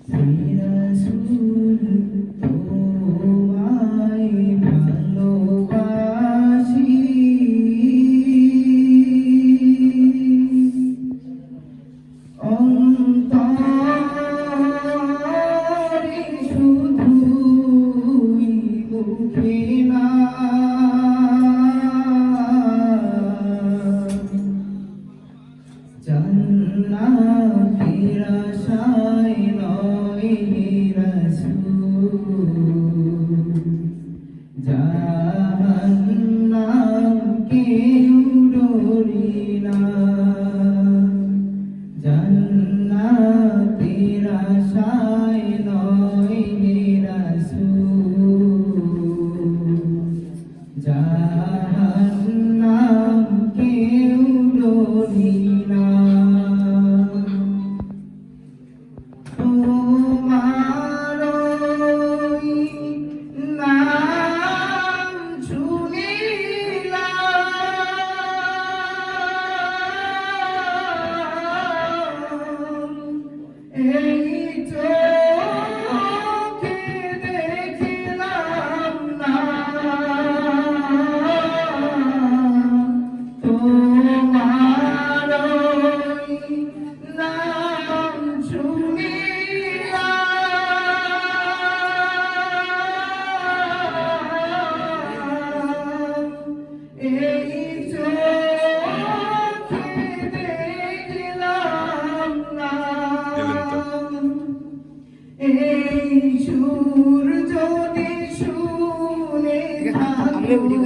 রাসূল তোমায় ভালোবাসি অন্তরে শুধুই মুখে না জান্নাতের আশায় নয় হে রাসূল জাহান্নাম কেউ ডরি না জান্নাতের আশায় নয় হে রাসূল জাহান্নাম কেউ ডরি না তোমারই নাম শুনিলাম এই চোখে দেখিলাম না তোমারই নাম শুনিলাম এই চোখে দেখলাম না এই সুর যদি শুনে থাকো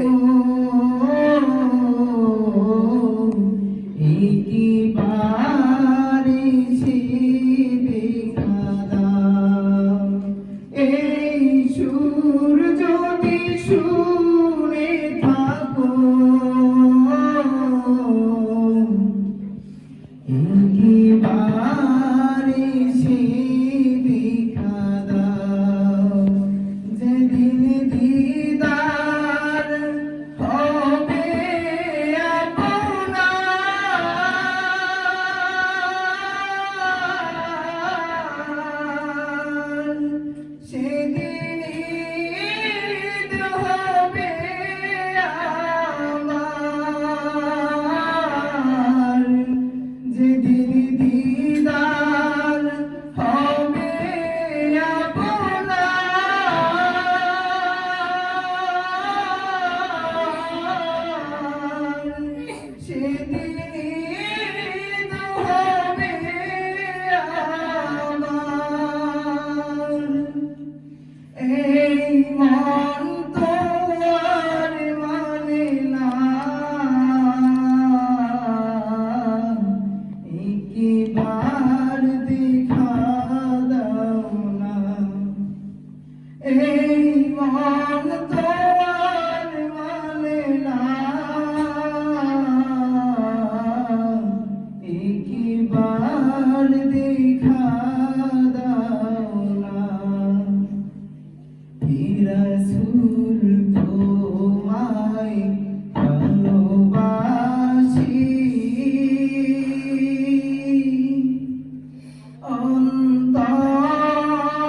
একেবারে সে দেখা দাও এই সুর যদি শুনে থাকো একেবারে সে দেখা দাও যেদিন দিদার হবে আপনার সেদিন ঈদ হবে আমার যেদিন দিদার হবে আপনার সেদিন ঈদ হবে আমার এই মন তো আর মানে না একবার দেখা দাও না এই মন তো আর মানে না একবার দেখা দাও না হে রাসূল তোমায় ভালোবাসি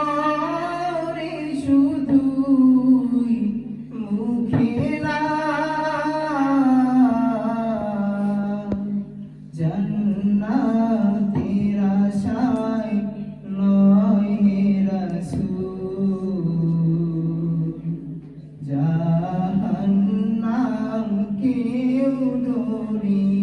অন্তরে শুধুই মুখে না জান্নাতের আশায় নয় হে রাসূল জাহান্নাম কেউ ডরি